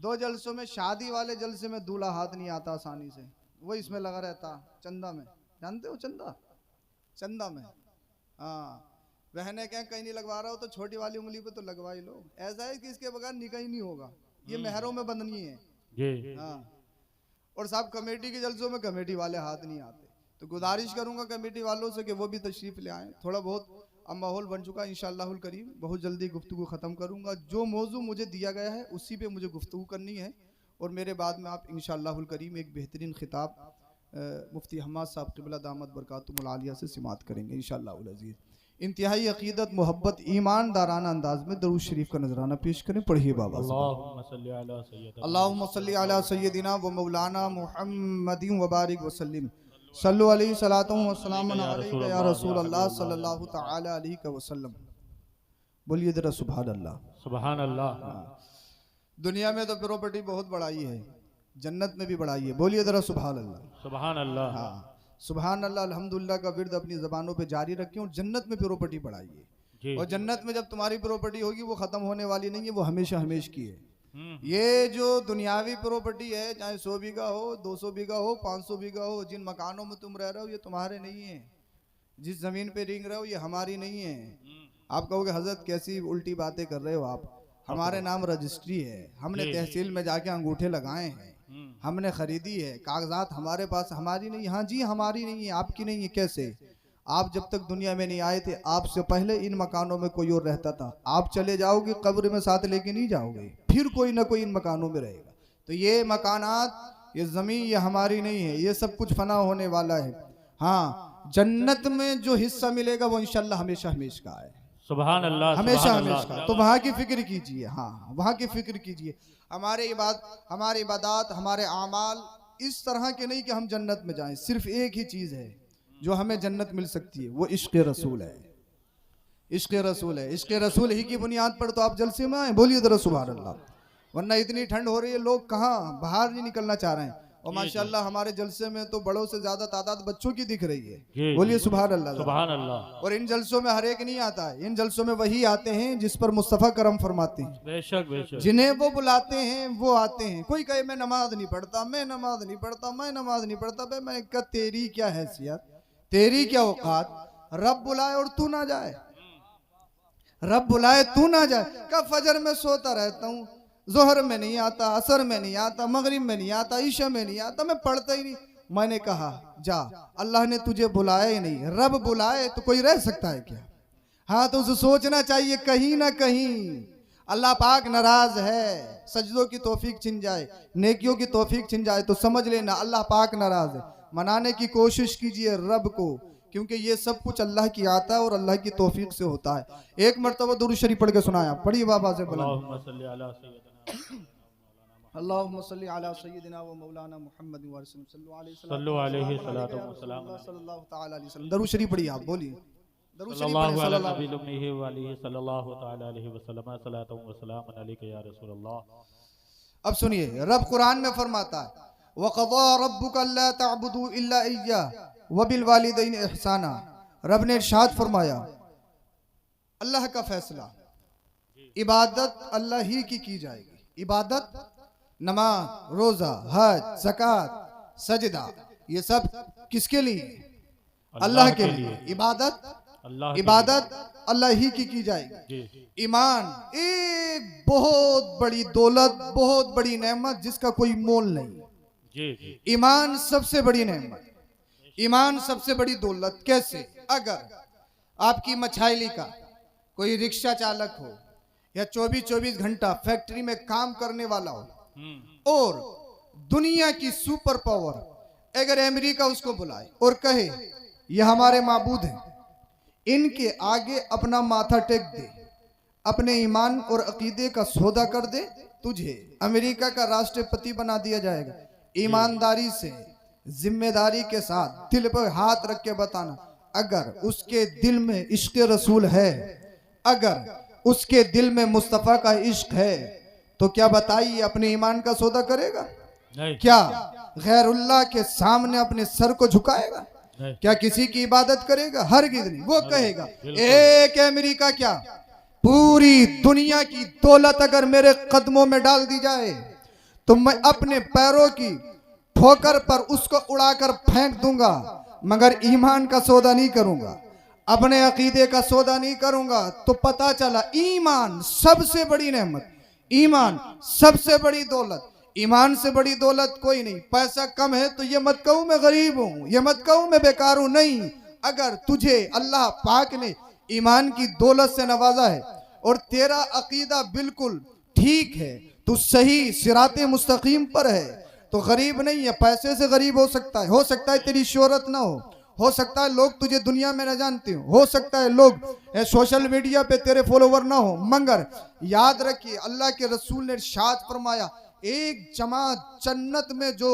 2 जलसों में, शादी वाले जलसे में दूल्हा हाथ नहीं आता आसानी से, वो इसमें लगा रहता चंदा में। जानते हो चंदा? चंदा में, हाँ। बहने कहें कहीं नहीं लगवा रहा हो तो छोटी वाली उंगली पे तो लगवा ही लो। ऐसा है कि इसके बगैर निकाह ही नहीं होगा, ये मेहरों में बंधनी है। हाँ। और साहब कमेटी के जलसों में कमेटी वाले हाथ नहीं आते, तो गुजारिश करूंगा कमेटी वालों से कि वो भी तशरीफ ले आए। थोड़ा बहुत अब माहौल बन चुका है, इंशाअल्लाहुल करीम बहुत जल्दी गुफ्तगू ख़त्म करूंगा। जो मौजू मुझे दिया गया है उसी पे मुझे गुफ्तगू करनी है, और मेरे बाद में आप इंशाअल्लाहुल करीम एक बेहतरीन खिताब मुफ्ती हम्माद साहब क़िबला दामत बरकातुहुल आलिया से सिमात करेंगे इंशाअल्लाहुल अज़ीज़। इंतहाई अक़ीदत, मोहब्बत, ईमानदाराना अंदाज में दरूद शरीफ का नजराना पेश करें। पढ़िए बाबा। अल्लाहुम्मा सल्ली अला सय्यदिना व मौलाना मुहम्मदिन व बारिक व सल्लिम सल्लु अलैहि सलातु व सलामुन अलैका या रसूल अल्लाह सल्लल्लाहु तआला अलैहि वसल्लम। बोलिए जरा सुभान अल्लाह। सुभान अल्लाह। दुनिया में तो प्रॉपर्टी बहुत बढ़ाई है, जन्नत में भी बढ़ाई है। बोलिए जरा सुभान अल्लाह। सुभान अल्लाह। हाँ, सुभान अल्लाह अल्हम्दुलिल्लाह का विर्द अपनी ज़बानों पे जारी रखें और जन्नत में प्रॉपर्टी बढ़ाइए। और जन्नत में जब तुम्हारी प्रॉपर्टी होगी वो ख़त्म होने वाली नहीं है, वो हमेशा हमेश की है। ये जो दुनियावी प्रॉपर्टी है, चाहे 100 बीघा हो, 200 बीघा हो, 500 बीघा हो, जिन मकानों में तुम रह रहे हो ये तुम्हारे नहीं है। जिस जमीन पे रेंग रहे हो ये हमारी नहीं है। आप कहोगे हजरत कैसी उल्टी बातें कर रहे हो आप, हमारे नाम रजिस्ट्री है, हमने तहसील में जाके अंगूठे लगाए हैं, हमने खरीदी है, कागजात हमारे पास, हमारी नहीं। हाँ जी हमारी नहीं है, आपकी नहीं है। कैसे? आप जब तक दुनिया में नहीं आए थे आपसे पहले इन मकानों में कोई और रहता था। आप चले जाओगे कब्र में साथ लेके नहीं जाओगे, फिर कोई ना कोई इन मकानों में रहेगा। तो ये मकानात, ये जमीन, ये हमारी नहीं है, ये सब कुछ फना होने वाला है। हाँ, जन्नत में जो हिस्सा मिलेगा वो इंशाल्लाह हमेशा हमेशा का है। सुभान अल्लाह। हमेशा हमेशा। तो वहाँ की फिक्र कीजिए। हाँ, वहाँ की फिक्र कीजिए। हमारे इबादत, हमारे आमाल इस तरह के नहीं कि हम जन्नत में जाएं। सिर्फ एक ही चीज़ है जो हमें जन्नत मिल सकती है, वो इश्क़ रसूल है। इश्क़ रसूल है। इश्क़ रसूल ही की बुनियाद पर तो आप जलसे में आए। बोलिए जरा सुभान अल्लाह। वरना इतनी ठंड हो रही है, लोग कहाँ बाहर नहीं निकलना चाह रहे हैं। और माशाअल्लाह हमारे जलसे में तो बड़ों से ज्यादा तादाद बच्चों की दिख रही है। बोलिए सुभान अल्लाह। सुभान अल्लाह। और इन जलसों में हर एक नहीं आता है, इन जलसों में वही आते हैं जिस पर मुस्तफ़ा करम फरमाते हैं। बेशक बेशक। जिन्हें वो बुलाते हैं वो आते हैं। कोई कहे मैं नमाज नहीं पढ़ता, मैं नमाज नहीं पढ़ता, मैं नमाज नहीं पढ़ता। भाई मैं कहा तेरी क्या हैसियत, तेरी क्या औकात? रब बुलाए और तू ना जाए, रब बुलाए तू ना जाए। कब फजर में सोता रहता हूँ, जोहर में नहीं आता, असर में नहीं आता, मगरिब में नहीं आता, ईशा में नहीं आता, मैं पढ़ता ही नहीं। मैंने कहा जा, अल्लाह ने तुझे बुलाया ही नहीं, रब बुलाए तो कोई रह सकता है क्या? हाँ, तो उसे सोचना चाहिए कहीं ना कहीं अल्लाह पाक नाराज है। सजदों की तौफीक छिन जाए, नेकियों की तौफीक छिन जाए तो समझ लेना अल्लाह पाक नाराज है। मनाने की कोशिश कीजिए रब को, क्योंकि ये सब कुछ अल्लाह की आता है और अल्लाह की तौफीक से होता है। एक मरतबा दुरूद शरीफ पढ़ के सुनाया। पढ़िए बाबा से बुलंद। अल्लाहुम्मा सल्ली अला सय्यदिना व मौलाना मुहम्मद व सल्लल्लाहु अलैहि वसल्लम। दरूद शरीफ पढ़िए आप। बोलिए दरूद शरीफ पढ़िए। अब सुनिए, रब कुरान में फरमाता है वक़ज़ा रब्बुका अल्ला तअबुदू इल्ला इय्याहु व बिल वालिदैनि इहसाना। रब ने इरशाद फरमाया, अल्लाह का फैसला, इबादत अल्लाह ही की जाएगी। इबादत, नमाज, रोजा, हज, ज़कात, सजदा, ये सब किसके लिए? अल्लाह के लिए। इबादत अल्लाह ही की जाएगी। ईमान एक बहुत बड़ी दौलत, बहुत बड़ी नेमत जिसका कोई मोल नहीं। ईमान सबसे बड़ी नेमत, ईमान सबसे बड़ी दौलत। कैसे? अगर आपकी मछाइली का कोई रिक्शा चालक हो या 24-24 घंटा फैक्ट्री में काम करने वाला हो और दुनिया की सुपर पावर अगर अमेरिका उसको बुलाए और कहे ये हमारे माबूद हैं, इनके आगे अपना माथा टेक दे, अपने ईमान और अकीदे का सौदा कर दे, तुझे अमेरिका का राष्ट्रपति बना दिया जाएगा। ईमानदारी से, जिम्मेदारी के साथ दिल पर हाथ रख के बताना, अगर उसके दिल में इश्क रसूल है, अगर उसके दिल में मुस्तफ़ा का इश्क है, तो क्या बताइए अपने ईमान का सौदा करेगा? क्या गैरुल्लाह के सामने अपने सर को झुकाएगा? क्या किसी की इबादत करेगा? हरगिज़ नहीं। वो कहेगा एक अमेरिका क्या, पूरी दुनिया की दौलत अगर मेरे कदमों में डाल दी जाए, तो मैं अपने पैरों की ठोकर पर उसको उड़ाकर फेंक दूंगा, मगर ईमान का सौदा नहीं करूंगा, अपने अकीदे का सौदा नहीं करूंगा। तो पता चला ईमान सबसे बड़ी नेमत, ईमान सबसे बड़ी दौलत, ईमान से बड़ी दौलत कोई नहीं। पैसा कम है तो ये मत कहूं मैं गरीब हूं, ये मत कहूं मैं बेकार हूं, नहीं। अगर तुझे अल्लाह पाक ने ईमान की दौलत से नवाजा है और तेरा अकीदा बिल्कुल ठीक है, तू सही सिराते मुस्तकीम पर है, तो गरीब नहीं है। पैसे से गरीब हो सकता है तेरी शोहरत ना हो सकता है लोग तुझे दुनिया में न जानते हो सकता है लोग सोशल मीडिया पे तेरे फॉलोवर ना हो, मगर याद रखिए अल्लाह के रसूल ने इरशाद फरमाया, एक जमात जन्नत में जो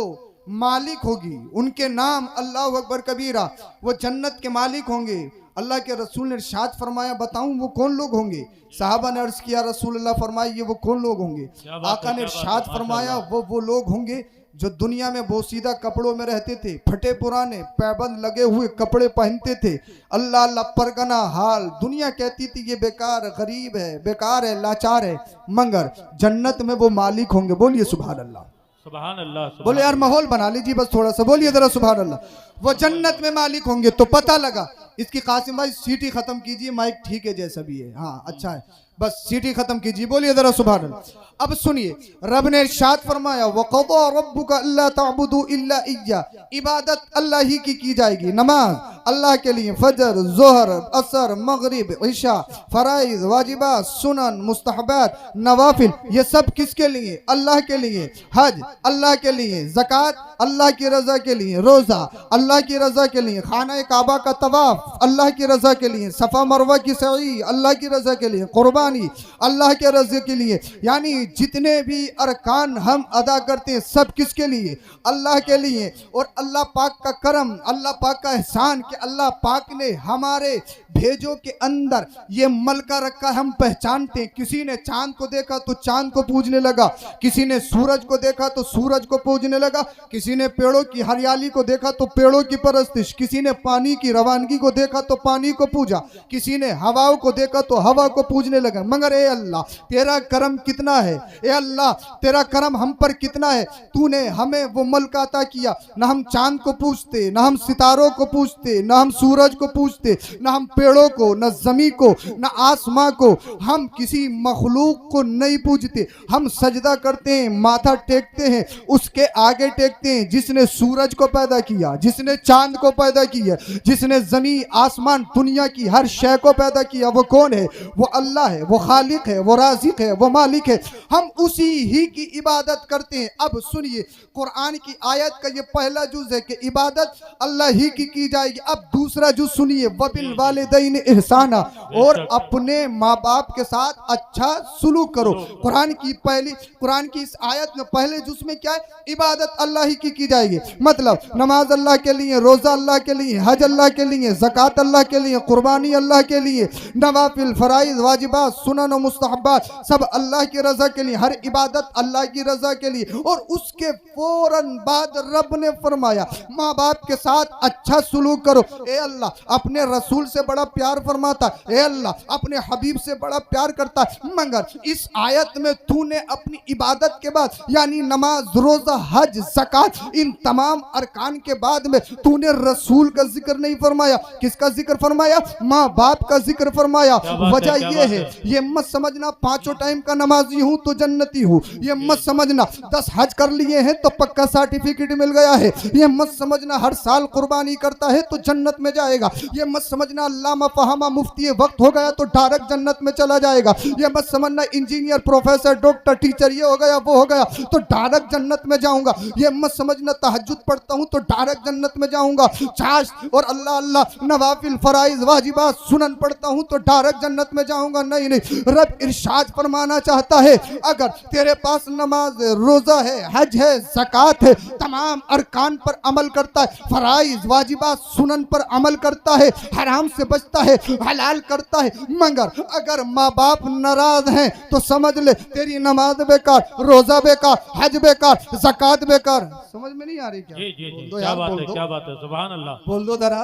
मालिक होगी उनके नाम अल्लाह अकबर कबीरा, वो जन्नत के मालिक होंगे। अल्लाह के रसूल ने इरशाद फरमाया, बताऊं वो कौन लोग होंगे? साहबा ने अर्ज किया रसूल अल्लाह फरमाइए ये वो कौन लोग होंगे? आका ने इरशाद फरमाया वो लोग होंगे जो दुनिया में बोसीदा कपड़ों में रहते थे, फटे पुराने पैबंद लगे हुए कपड़े पहनते थे, अल्लाह अल्लाह परगना हाल, दुनिया कहती थी ये बेकार गरीब है, बेकार है, लाचार है, मगर जन्नत में वो मालिक होंगे। बोलिए सुभान अल्लाह, सुभान अल्लाह। बोले यार माहौल बना लीजिए बस थोड़ा सा, बोलिए जरा सुभान अल्लाह। वो जन्नत में मालिक होंगे। तो पता लगा, इसकी कासिम भाई सीटी खत्म कीजिए, माइक ठीक है जैसा भी है, हाँ अच्छा है, बस सीटी खत्म कीजिए, बोलिए जरा सुभान अल्लाह। अब सुनिए, रब ने इरशाद फरमाया, वक़ज़ा रब्बुका अल्ला तअबुदू इल्ला इय्या, इबादत अल्लाह ही की जाएगी, नमाज अल्लाह के लिए, फजर जोहर असर मगरिब इशा फराइज वाजिबात सुनन मुस्तहबात नवाफिल, ये सब किसके लिए? अल्लाह के लिए। हज अल्लाह के लिए, ज़कात अल्लाह की रजा के लिए, रोजा अल्लाह की रजा के लिए, खाना काबा का तवाफ अल्लाह की रजा के लिए, सफा मरवा की सई अल्लाह की रजा के लिए, कुर्बानी अल्लाह के रजा के लिए। यानी जितने भी अरकान हम अदा करते हैं सब किसके लिए? अल्लाह के लिए। और अल्लाह पाक का करम, अल्लाह पाक का एहसान कि अल्लाह पाक ने हमारे भेजों के अंदर ये मलका रखा, हम पहचानते हैं। किसी ने चांद को देखा तो चांद को पूजने लगा, किसी ने सूरज को देखा तो सूरज को पूजने लगा, किसी ने पेड़ों की हरियाली को देखा तो पेड़ों की परस्तिश, किसी ने पानी की रवानगी को देखा तो पानी को पूजा, किसी ने हवाओं को देखा तो हवा को पूजने लगा। मगर ए अल्लाह तेरा करम कितना है, ए अल्लाह तेरा करम हम पर कितना है, तूने हमें वो मलका अता किया, ना हम चांद को पूजते, ना हम सितारों को पूजते, ना हम सूरज को पूजते, ना हम पेड़ों को, ना जमी को, ना आसमां को, हम किसी मखलूक को नहीं पूजते। हम सजदा करते हैं, माथा टेकते हैं, उसके आगे टेकते हैं जिसने सूरज को पैदा किया, जिसने चांद को पैदा किया, जिसने जमी आसमान दुनिया की हर शय को पैदा किया। वो कौन है? वो अल्लाह है, वो खालिक है, वो राज़िक है, वो मालिक है। हम उसी ही की इबादत करते हैं। अब सुनिए, कुरान की आयत का ये पहला जुज है कि इबादत अल्लाह ही की जाएगी। अब दूसरा जुज सुनिए, वबिल वालिदैन इहसाना, और अपने माँ बाप के साथ अच्छा सुलूक करो। कुरान की इस आयत में पहले जुज में क्या है? इबादत अल्लाह ही की जाएगी। मतलब नमाज अल्लाह के लिए, रोजा अल्लाह के लिए, हज अल्लाह के लिए, ज़कात अल्लाह के लिए, कुर्बानी अल्लाह के लिए, नवाफिल फराइज वाजिबात सुनन और मुस्तहबात सब अल्लाह की रजा के लिए, हर इबादत अल्लाह की रजा के लिए। और उसके फौरन बाद रब ने फरमाया माँ बाप के साथ अच्छा सुलूक करो। ए अल्लाह अपने रसूल से बड़ा प्यार फरमाता, ए अल्लाह अपने हबीब से बड़ा प्यार करता। मगर इस आयत में तूने अपनी इबादत के बाद यानी नमाज, रोजा, हज, ज़कात, इन तमाम अरकान के बाद में तूने रसूल का जिक्र नहीं फरमाया। किसका जिक्र फरमाया? माँ बाप का जिक्र फरमाया। वजह यह है, ये मत समझना पांचों टाइम का नमाजी हूँ तो जन्नती हूँ, ये मत समझना 10 हज कर लिए हैं तो पक्का सर्टिफिकेट मिल गया है, ये मत समझना हर साल कुर्बानी करता है तो जन्नत में जाएगा, ये मत समझना अल्लामा फहामा मुफ्ती वक्त हो गया तो डायरेक्ट जन्नत में चला जाएगा, ये मत समझना इंजीनियर प्रोफेसर डॉक्टर टीचर ये हो गया वो हो गया तो डायरेक्ट जन्नत में जाऊंगा, ये मत समझना तहज्जुद पढ़ता हूँ तो डायरेक्ट जन्नत में जाऊंगा, चाश और अल्लाह अल्लाह नवाफिल फराइज वाजिबात सुनन पढ़ता हूँ तो डायरेक्ट जन्नत में जाऊंगा। नहीं नहीं, रब इरशाद फरमाना चाहता है अगर तेरे पास नमाज है, रोजा है, हज है, ज़कात है, तमाम अरकान पर अमल करता है, फराइज वाजिबात सुनन पर अमल करता है, हराम से बचता है, हलाल करता है, मगर अगर माँ बाप नाराज हैं तो समझ ले तेरी नमाज बेकार, रोजा बेकार, हज बेकार, ज़कात बेकार। समझ में नहीं आ रही क्या? जी जी जी, बोल दो क्या यार, बात बोल है, दो, क्या बात है, सुभान अल्लाह, बोल दो जरा।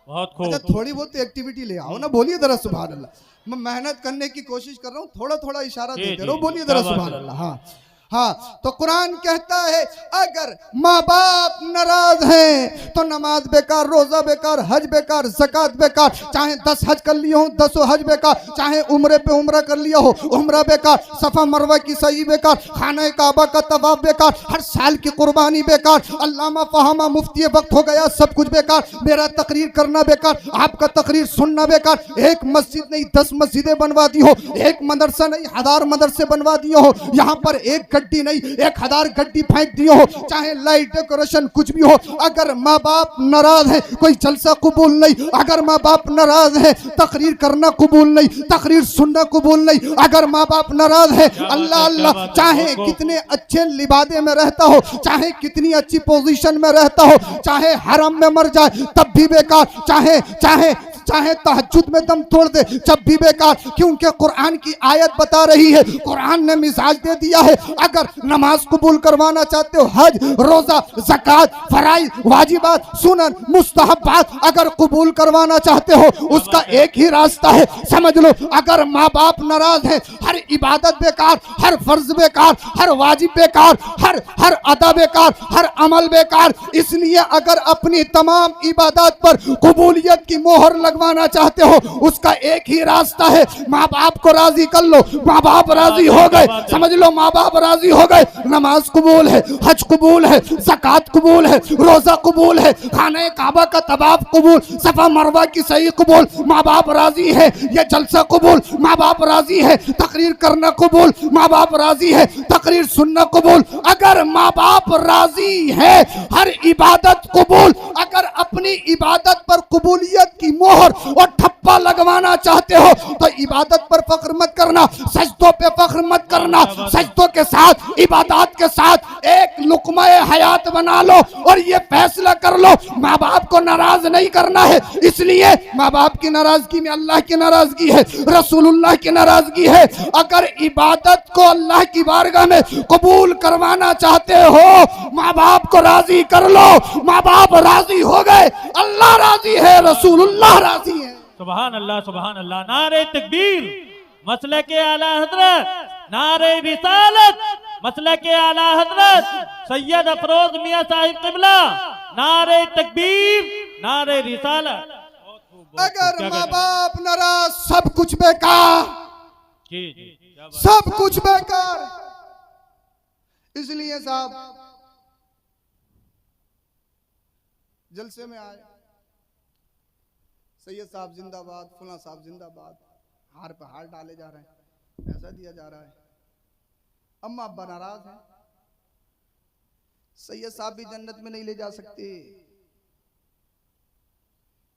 बहुत खूब। अच्छा थोड़ी बहुत एक्टिविटी ले आओ ना, बोलिए जरा सुभान अल्लाह। मैं मेहनत करने की कोशिश कर रहा हूँ, थोड़ा थोड़ा इशारा देते रहो, बोलिए जरा सुभान अल्लाह। हाँ हाँ, तो कुरान कहता है अगर माँ बाप नाराज हैं तो नमाज बेकार, रोजा बेकार, हज बेकार, ज़कात बेकार, चाहे 10 हज कर लिया हो 10 हज बेकार, चाहे उम्रे पे उम्रा कर लिया हो उम्रा बेकार, सफा मरवा की सही बेकार, खाना काबा का तवाफ बेकार, हर साल की कुर्बानी बेकार, अल्लामा फहामा मुफ्ती वक्त हो गया, सब कुछ बेकार, मेरा तकरीर करना बेकार, आपका तकरीर सुनना बेकार, एक मस्जिद नहीं 10 मस्जिदें बनवा दी हो, एक मदरसा नहीं 1000 मदरसे बनवा दिए हो, यहाँ पर एक गड्डी नहीं 1000 गड्डी फेंक दिए हो, चाहे लाइट डेकोरेशन कुछ भी हो, अगर माँ बाप नाराज है कोई जलसा कबूल नहीं, अगर माँ बाप नाराज है तकरीर करना कबूल नहीं, तकरीर सुनना कबूल नहीं, अगर माँ बाप नाराज है अल्लाह अल्लाह चाहे कितने अच्छे लिबादे में रहता हो, चाहे कितनी अच्छी पोजीशन में रहता हो, चाहे हरम में मर जाए तब भी बेकार, चाहे चाहे चाहे तहज्जुद में दम तोड़ दे जब भी बेकार, क्योंकि कुरान की आयत बता रही है, कुरान ने मिजाज दे दिया है, अगर नमाज कबूल करवाना चाहते हो, हज रोजा ज़कात फराइज वाजिबात सुनन मुस्तहब्बात अगर कबूल करवाना चाहते हो उसका एक ही रास्ता है, समझ लो, अगर माँ बाप नाराज है हर इबादत बेकार, हर फर्ज बेकार, हर वाजिब बेकार, हर अदा बेकार, हर अमल बेकार, इसलिए अगर अपनी तमाम इबादत पर कबूलियत की मोहर लगवाना चाहते हो उसका एक ही रास्ता है, माँ बाप को राजी कर लो, माँ बाप राजी हो गए, समझ लो माँ बाप राजी हो गए, नमाज कबूल है, हज कबूल है, ज़कात कबूल है, रोजा कबूल है, खाने काबा का तवाफ कबूल, सफा मरवा की सही कबूल, माँ बाप राजी है, ये जलसा कबूल, माँ बाप राजी है, तकरीर करना कबूल, माँ बाप राजी है, तकरीर सुनना कबूल, अगर माँ बाप राजी है हर इबादत कबूल, अगर अपनी इबादत पर कबूलियत की मोहर और ठप्पा लगवाना चाहते हो तो इबादत पर फख्र मत करना, सजदों पे फख्र मत करना, सजदों के साथ इबादत के साथ एक लुक़मा हयात बना लो और ये फैसला कर लो माँ बाप को नाराज नहीं करना है, इसलिए माँ बाप की नाराजगी में अल्लाह की नाराजगी है, रसूलुल्लाह की नाराजगी है, अगर इबादत को अल्लाह की बारगाह में कबूल करवाना चाहते हो माँ बाप को राजी कर लो, माँ बाप राजी हो गए, अल्लाह राजी है, रसूलुल्लाह राजी है। सुभान अल्लाह, नारे तकबीर, मसले के आला हजरत, नारे रिसालत, मसले के आला हजरत सैयद अफरोज मियां साहिब किबला, नारे तकबीर, नारे रिसालत। अगर माँ बाप नाराज सब कुछ बेकार, जी जी, क्या बात। सब कुछ बेकार, इसलिए साहब जलसे में आए, सैयद साहब जिंदाबाद, फुला साहब जिंदाबाद, हार पे हार डाले जा रहे हैं, पैसा दिया जा रहा है, अम्मा अब्बा नाराज हैं, सैयद साहब भी जन्नत में नहीं ले जा सकते,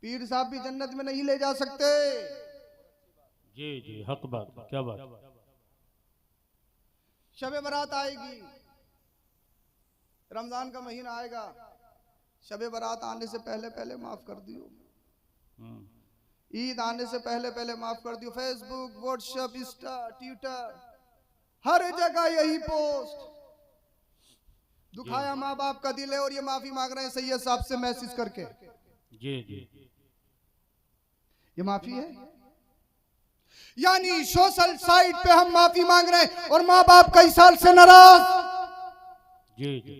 पीर साहब भी जन्नत में नहीं ले जा सकते। जी जी, हक बात, क्या बात। शबे बारात आएगी, रमजान का महीना आएगा, शबे बारात आने से पहले पहले माफ कर दियो, ईद आने से पहले पहले माफ कर दियो, फेसबुक व्हाट्सएप इंस्टा ट्विटर हर जगह यही पोस्ट, दुखाया माँ बाप का दिल है और ये माफी मांग रहे हैं सैयद साहब से मैसेज करके। जी जी, ये माफी है, यानी सोशल साइट पे हम माफी मांग रहे हैं और माँ बाप कई साल से नाराज। जी जी,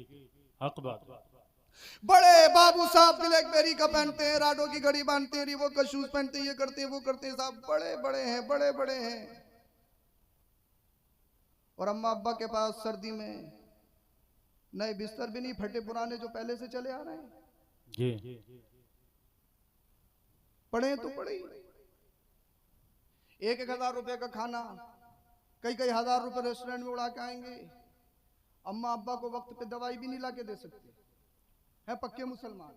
हक बात। बड़े बाबू साहब ब्लैकबेरी का पहनते हैं, राडो की घड़ी बांधते हैं, रिबॉक का शूज पहनते हैं, ये करते हैं वो करते हैं, साहब बड़े बड़े हैं, बड़े बड़े हैं, और अम्मा अब्बा के पास सर्दी में नए बिस्तर भी नहीं, फटे पुराने जो पहले से चले आ रहे हैं। जी, पढ़े तो पढ़े, 1,000 रुपए का खाना कई कई हजार रुपए रेस्टोरेंट में उड़ा के आएंगे, अम्मा अब्बा को वक्त पे दवाई भी नहीं ला के दे सकते है, पक्के मुसलमान,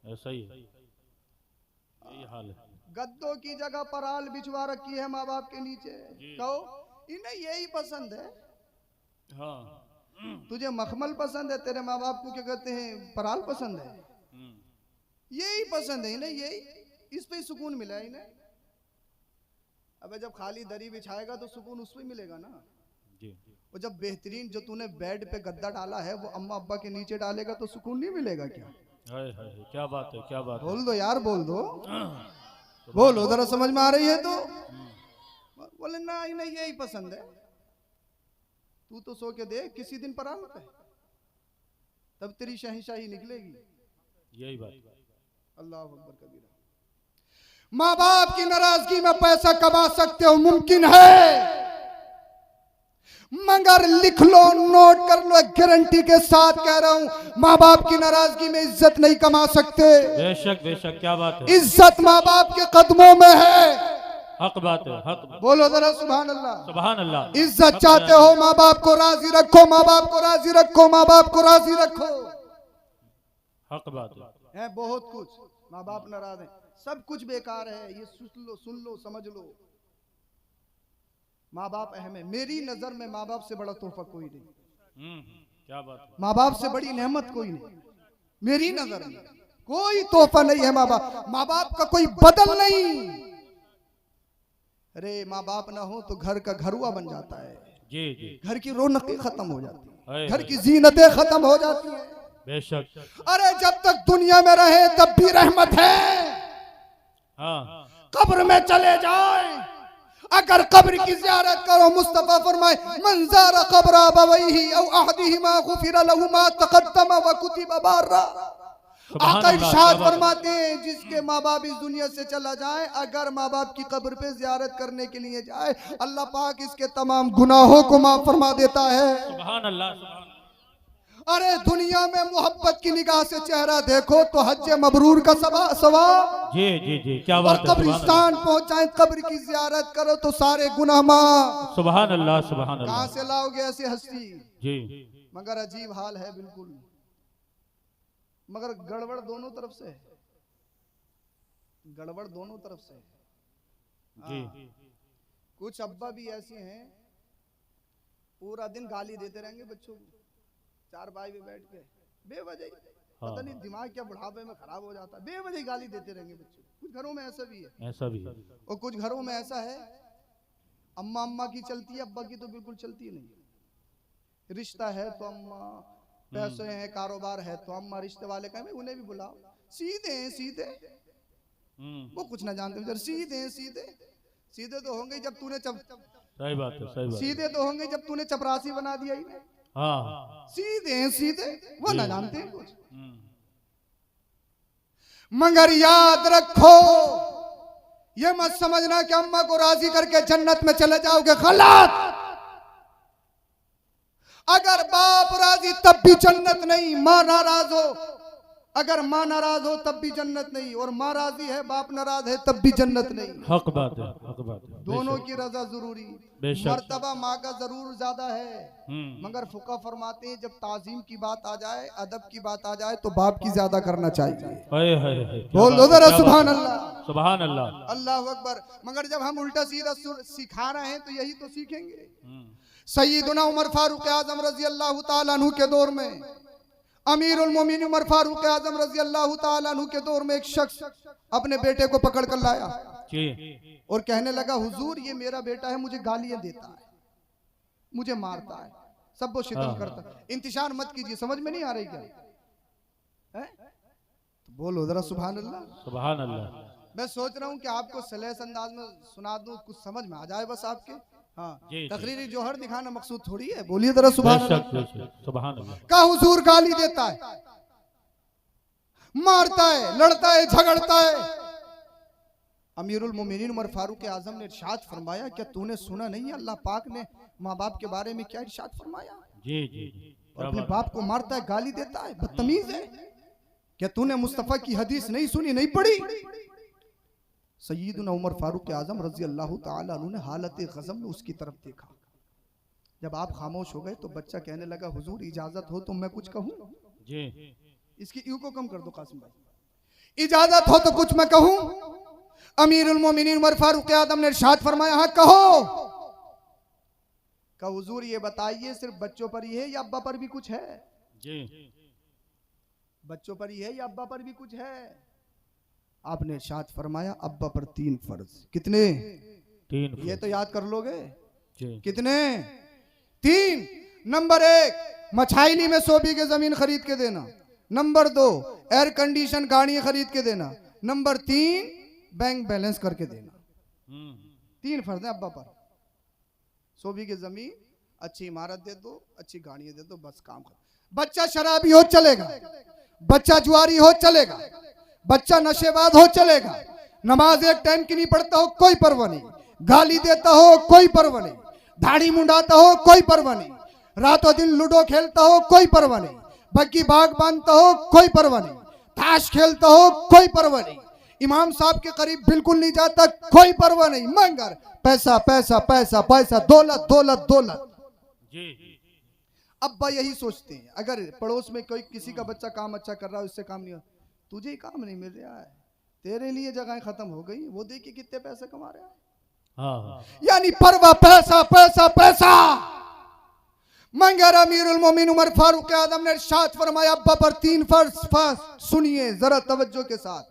ऐसा ही है, यही हाल है। गद्दों की जगह पराल बिछवा रखी है माँ बाप के नीचे, तो इन्हें यही पसंद है। हाँ, तुझे मखमल पसंद है, तेरे माँ बाप को क्या कहते हैं पराल पसंद है, यही पसंद है इन्हें, यही इस पे सुकून मिला है इन्हें। अबे जब खाली दरी बिछाएगा तो सुकून उस पे मिलेगा ना, और जब बेहतरीन जो तूने बेड पे गद्दा डाला है वो अम्मा अब्बा के नीचे डालेगा तो सुकून नहीं मिलेगा क्या? हाय हाय, क्या बात है, क्या बात है। बोल दो यार, बोल दो, बोलो जरा, समझ में आ रही है तो? बोले ना इन्हें यही पसंद है। तू तो सो के देख, किसी दिन पर आमत है, तब तेरी शाही निकलेगी। यही बात। अल्लाह अकबर कबीरा। माँ बाप की नाराजगी में पैसा कमा सकते हो, मुमकिन है, मगर लिख लो, नोट कर लो, गारंटी के साथ कह रहा हूं, माँ बाप की नाराजगी में इज्जत नहीं कमा सकते। बेशक बेशक, क्या बात है। इज्जत माँ बाप के कदमों में है। हक बात है, हक बात। बोलो जरा सुभान अल्लाह। सुभान अल्लाह। इज्जत चाहते हो, माँ बाप को राजी रखो, माँ बाप को राजी रखो, माँ बाप को राजी रखो। हक बात है बहुत कुछ, माँ बाप नाराज है, सब कुछ बेकार है, ये सुन लो समझ लो। माँ बाप अहम है। मेरी नजर में माँ बाप से बड़ा तोहफा कोई नहीं। क्या बात है। माँ बाप से बड़ी नेमत कोई नहीं, मेरी नजर में कोई तोहफा नहीं है माँ बाप। माँ बाप का कोई बदल नहीं। अरे माँ बाप ना हो तो घर का घरुआ बन जाता है, जी जी। घर की रौनकें खत्म हो जाती है, है, घर की जीनतें खत्म हो जाती है। बेशक। अरे जब तक दुनिया में रहे तब भी रहमत है, हाँ। कब्र में चले जाए, अगर कब्र की ज़ियारत करो, मुस्तफा फरमाए मन ज़ारा क़ब्र अबवैहि औ अहदिहिमा गुफ़िरा लहु मा तक़द्दम व कुतिबा बार्रा। आका इरशाद फरमाते हैं, जिसके माँ बाप इस दुनिया से चला जाए, अगर माँ बाप की कब्र पे ज़ियारत करने के लिए जाए, अल्लाह पाक इसके तमाम गुनाहों को माफ फरमा देता है। सुभान अल्लाह, सुभान। अरे दुनिया में मोहब्बत की निगाह से चेहरा देखो तो हज मबरूर का सवाब। जी जी जी, क्या बात है। कब्रिस्तान पहुंचाए, कब्र की ज़ियारत करो तो सारे गुनाह माफ। सुभान अल्लाह, सुभान अल्लाह। कहां से लाओगे ऐसी हस्ती? जी। मगर अजीब हाल है बिल्कुल, मगर गड़बड़ दोनों तरफ से है, गड़बड़ दोनों तरफ से है। जी। कुछ अब्बा भी ऐसे हैं, पूरा दिन गाली देते रहेंगे बच्चों को, चार भाई में बैठ के बेवजह, पता नहीं दिमाग क्या बुढ़ापे में खराब हो जाता है, बेवजह गाली देते रहेंगे बच्चों। कुछ घरों में ऐसा भी है, ऐसा भी है। और कुछ घरों में ऐसा है, अम्मा अम्मा की चलती है, अब्बा की तो बिल्कुल चलती नहीं। रिश्ता है तो अम्मा, पैसे हैं, कारोबार है तो अम्मा, रिश्ते वाले कहें उन्हें भी बुलाओ, सीधे हैं सीधे, वो कुछ ना जानते, सीधे हैं सीधे। सीधे तो होंगे जब तूने सही बात है, सही बात। सीधे तो होंगे जब तूने चपरासी बना दिया ही। हाँ, सीधे हैं सीधे, वो ना जानते हैं कुछ। मगर याद रखो, ये मत समझना कि अम्मा को राजी करके जन्नत में चले जाओगे, गलत। अगर बाप राजी तब भी जन्नत नहीं, माँ नाराज हो, अगर माँ नाराज हो तब भी जन्नत नहीं, और माँ राजी है बाप नाराज है तब भी जन्नत नहीं। हक बात है, हक बात है। दोनों की रजा जरूरी, मर्तबा माँ का जरूर ज्यादा है, मगर फुका फरमाते हैं जब ताजीम की बात आ जाए, अदब की बात आ जाए तो बाप की ज्यादा करना चाहिए। बोलो जरा सुभान अल्लाह, सुभान अल्लाह, अल्लाह अकबर। मगर जब हम उल्टा सीधा सिखा रहे हैं तो यही तो सीखेंगे। सैयदना उमर फारूक आजम रजी अल्लाह तआला अन्हु के दौर में, अमीरुल मोमिनीन उमर फारूक आजम रजी अल्लाह तआला अन्हु के दौर में एक शख्स अपने बेटे को पकड़ कर लाया और कहने लगा, हुजूर ये मेरा बेटा है, मुझे गालियां देता है, मुझे मारता है, सब वो शितम करता है। इंतशार मत कीजिए, समझ में नहीं आ रही क्या है? तो बोलो जरा सुभान अल्लाह, सुभान अल्लाह। मैं सोच रहा हूँ कि आपको सलेस अंदाज में सुना दूं, कुछ समझ में आ जाए बस आपके। हाँ, तकरीरी जोहर दिखाना मकसूद थोड़ी है। बोलिए जरा सुभान अल्लाह, सुभान अल्लाह। का हुजूर गाली देता है, मारता है, लड़ता है, झगड़ता है। अमीरुल मोमिनीन उमर फारूक आजम ने इरशाद फरमाया, क्या तूने सुना नहीं अल्लाह पाक ने माँ बाप के बारे में क्या इरशाद फरमाया? जी जी। और अपने बाप को मारता है, गाली देता है, बदतमीज है। क्या तूने मुस्तफा की हदीस नहीं सुनी, नहीं पढ़ी? सय्यदना उमर फारूक आजम रजी अल्लाह तआला अन्हु ने हालत गज़ब में उसकी तरफ देखा। जब आप खामोश हो गए तो बच्चा कहने लगा, हुजूर इजाजत हो तो मैं कुछ कहूँ? जी। इसकी यू को कम कर दो कासिम भाई, इजाजत हो तो कुछ मैं कहूँ? अमीरुल मोमिनीन उमर फारूक आजम ने इरशाद फरमाया, हाँ कहो। का हुजूर ये बताइए सिर्फ बच्चों पर ही है या अब्बा पर भी कुछ है? जी। बच्चों पर ही है या अब्बा पर भी कुछ है? आपने इरशाद फरमाया, अब्बा पर 3 फर्ज। कितने? 3। ये तो याद कर लोगे। कितने? 3। नंबर 1 मछाइली में 100 बीघे जमीन खरीद के देना। नंबर 2 एयर कंडीशन गाड़ी खरीद के देना। नंबर 3 बैंक बैलेंस करके देना। 3 फर्ज है अब्बा पर। 100 बीघे जमीन, अच्छी इमारत दे दो, अच्छी गाड़ियां दे दो, बस काम खत्म। बच्चा शराबी हो चलेगा, बच्चा जुआरी हो चलेगा, बच्चा नशेबाज हो चलेगा, नमाज एक टाइम की नहीं पढ़ता हो कोई परवाह नहीं, गाली देता हो कोई परवाह नहीं, दाढ़ी मुंडाता हो कोई परवाह नहीं, रातों दिन लूडो खेलता हो कोई परवाह नहीं, बग्गी बाग बांधता हो कोई परवाह नहीं, ताश खेलता हो कोई परवाह नहीं, इमाम साहब के करीब बिल्कुल नहीं जाता कोई परवाह नहीं, मंगर पैसा पैसा पैसा पैसा, दौलत दौलत दौलत। जी अब्बा यही सोचते हैं, अगर पड़ोस में कोई किसी का बच्चा काम अच्छा कर रहा है, उससे काम नहीं हो, तुझे ही काम नहीं मिल रहा है, तेरे लिए जगहें खत्म हो गई, वो देखिए कितने पैसे कमा रहा है। हाँ यानी परवा पैसा पैसा पैसा। मंगर अमीरुल मोमिन उमर फारूक आदम ने इरशाद फरमाया, अब्बा पर 3 फर्ज सुनिए जरा तवज्जो के साथ।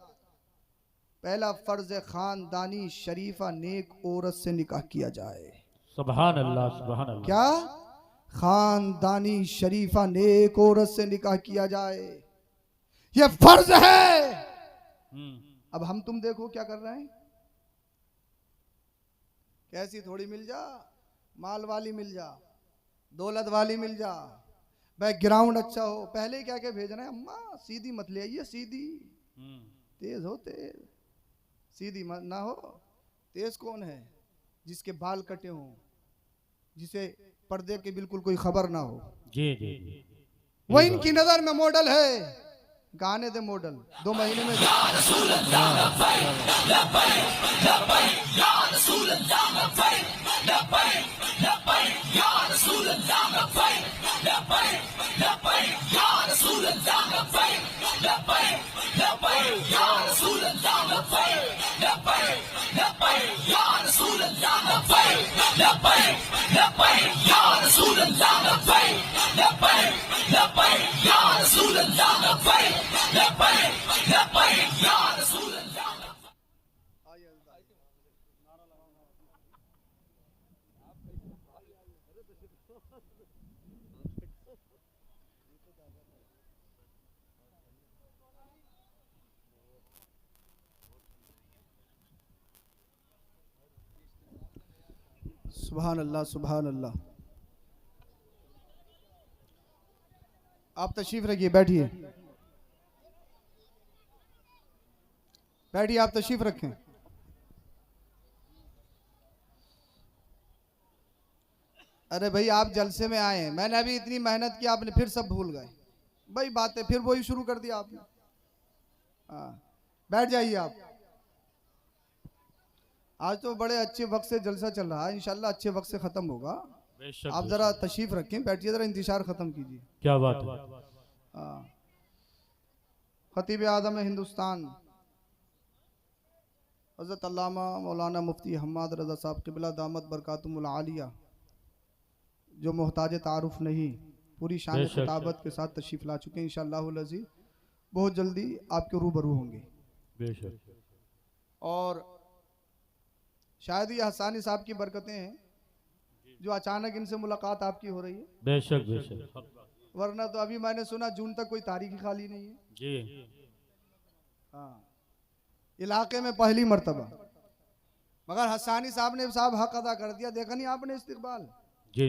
पहला फर्ज है खानदानी शरीफा नेक औरत से निकाह किया जाए। सुभान अल्लाह सुभान अल्लाह। क्या? खानदानी शरीफा नेक औरत से निकाह किया जाए, यह फर्ज है। अब हम तुम देखो क्या कर रहे हैं, कैसी थोड़ी मिल जा, माल वाली मिल जा, दौलत वाली मिल जा, बैकग्राउंड अच्छा हो, पहले क्या क्या भेज रहे हैं, अम्मा सीधी मत ले आइए, सीधी तेज हो, तेज सीधी मत ना हो। तेज कौन है? जिसके बाल कटे हों, जिसे पर्दे की बिल्कुल कोई खबर ना हो। जी जी वो इनकी नजर में मॉडल है, गाने दे मॉडल 2 महीने में। सुभान अल्लाह सुभान अल्लाह। आप तशरीफ रखिए, बैठिए बैठिए, आप तशरीफ रखें। अरे भाई आप जलसे में आए हैं, मैंने अभी इतनी मेहनत की, आपने फिर सब भूल गए भाई, बातें फिर वही शुरू कर दिया आपने। हाँ बैठ जाइए आप। आज तो बड़े अच्छे वक्त से जलसा चल रहा है, इंशाल्लाह अच्छे वक्त से खत्म होगा। आप जरा तशरीफ रखें, बैठिए, जरा इंतजार खत्म कीजिए। क्या बात है। हाँ, खतीब आज़म हिंदुस्तान हज़रत अल्लामा मौलाना मुफ्ती हम्माद रज़ा साहब क़िबला दामत बरकातुहुल आलिया, जो मोहताज तारुफ नहीं, पूरी शान खिताबत के साथ तशरीफ ला चुके हैं। इंशाअल्लाहुल अज़ीज़ बहुत जल्दी आपके रूबरू होंगे। बेशक। और शायद ये हसानी साहब की बरकतें हैं जो अचानक इनसे मुलाकात आपकी हो रही है। बेशक बेशक, वरना तो अभी मैंने सुना जून तक कोई तारीख ही खाली नहीं है। जी हाँ, इलाके में पहली मर्तबा, मगर हसानी साहब ने साहब हक अदा कर दिया। देखा नहीं आपने इस्तिकबाल? जी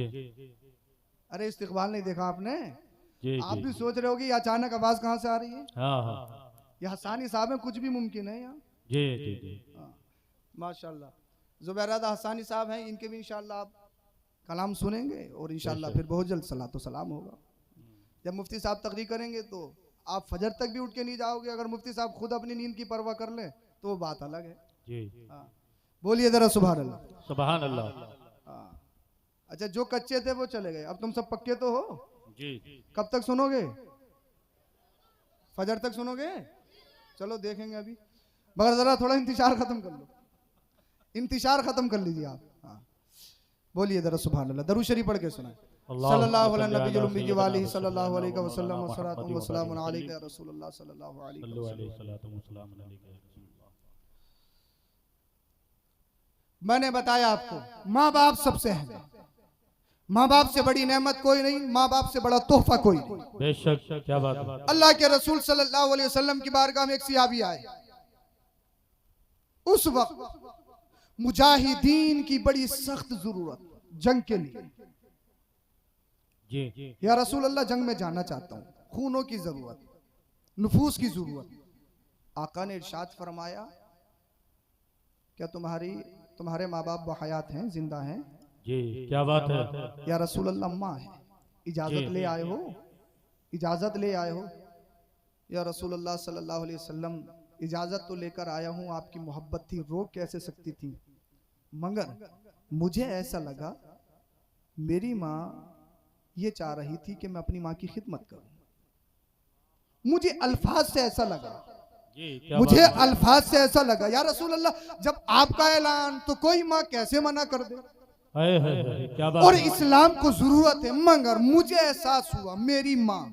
अरे इस्तिकबाल नहीं देखा आपने? जी आप भी सोच रहे हो कि अचानक आवाज कहाँ से आ रही है। हाँ हाँ ये हसानी साहब में कुछ भी मुमकिन है यहाँ। जी जी जी। माशाल्लाह जुबैरादा हसानी साहब हैं, इनके भी इंशाल्लाह आप कलाम सुनेंगे और इंशाल्लाह फिर बहुत जल्द सलात व सलाम होगा। जब मुफ्ती साहब तकरीर करेंगे तो आप फजर तक भी उठ के नहीं जाओगे। अगर मुफ्ती साहब खुद अपनी नींद की परवाह कर ले तो वो बात अलग है। जी हाँ, बोलिए जरा सुभान अल्लाह। सुभान अल्लाह। हाँ, अच्छा जो कच्चे थे वो चले गए, अब तुम सब पक्के तो हो। जी कब तक सुनोगे? फजर तक सुनोगे? चलो देखेंगे अभी, मगर जरा थोड़ा इंतजार खत्म कर लो, इंतजार खत्म कर लीजिए आप। हाँ, बोलिए जरा सुभान अल्लाह। दरूद शरीफ पढ़ के सुनाए। सल्लल्लाहु अलैहि नबील उम्मी व आलिहि सल्लल्लाहु अलैहि वसल्लम व सलातु व सलामुन अलैका या रसूलल्लाह सल्लल्लाहु अलैहि वसल्लम। मैंने बताया आपको, माँ बाप सबसे है, माँ बाप से बड़ी नेमत कोई नहीं, माँ बाप से बड़ा तोहफा कोई नहीं। बेशक, क्या बात है। अल्लाह के रसूल सल्लल्लाहु अलैहि वसल्लम की बारगाह में एक सहाबी आए। उस वक्त मुजाहिदीन की बड़ी सख्त जरूरत जंग के लिए, जी या रसूल अल्लाह जंग में जाना चाहता हूँ, खूनों की जरूरत, नफूस की जरूरत। आका ने इरशाद फरमाया क्या तुम्हारे माँ बाप बहयात हैं, जिंदा हैं? जी, क्या बात है। या रसूल अल्लाह माँ है, इजाजत ले आए हो, इजाजत ले आए हो? या रसूल अल्लाह सल्लल्लाहु अलैहि वसल्लम इजाजत तो लेकर आया हूँ, आपकी मोहब्बत थी, रोक कैसे सकती थी, मगर मुझे ऐसा लगा मेरी माँ ये चाह रही थी कि मैं अपनी माँ की खिदमत करूं। मुझे अल्फाज से ऐसा लगा, मुझे अल्फाज से ऐसा लगा। या रसूल अल्लाह जब आपका ऐलान तो कोई माँ कैसे मना कर दे? क्या बात और है। इस्लाम को जरूरत है, मगर मुझे एहसास हुआ मेरी माँ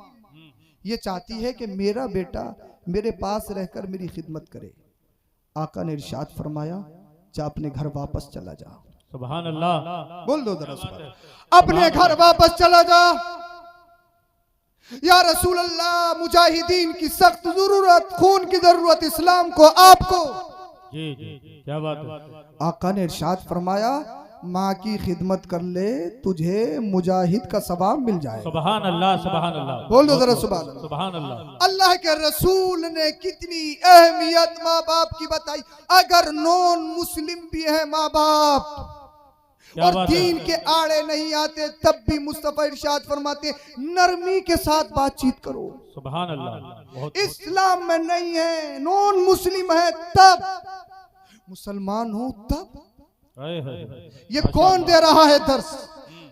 ये चाहती है कि मेरा बेटा मेरे पास रहकर मेरी खिदमत करे। आका ने इरशाद फरमाया जा अपने घर वापस चला जा। सुभान अल्लाह। बोल दो दरअसल अपने घर वापस चला जा। या रसूल अल्लाह मुजाहिदीन की सख्त जरूरत, खून की जरूरत इस्लाम को, आपको। जी जी, क्या बात है। आका ने इरशाद फरमाया माँ की खिदमत कर ले, तुझे मुजाहिद का सवाब मिल जाए। सुभान अल्लाह, सुभान अल्लाह। बोल दो जरा सुभान अल्लाह। सुभान अल्लाह। अल्लाह के रसूल ने कितनी अहमियत माँ बाप की बताई। अगर नॉन मुस्लिम भी है माँ बाप और दीन के आड़े नहीं आते, तब भी मुस्तफा इरशाद फरमाते नरमी के साथ बातचीत करो। सुभान अल्लाह। इस्लाम में नहीं है, नॉन मुस्लिम है तब, मुसलमान हो तब। ये कौन दे रहा है दर्स?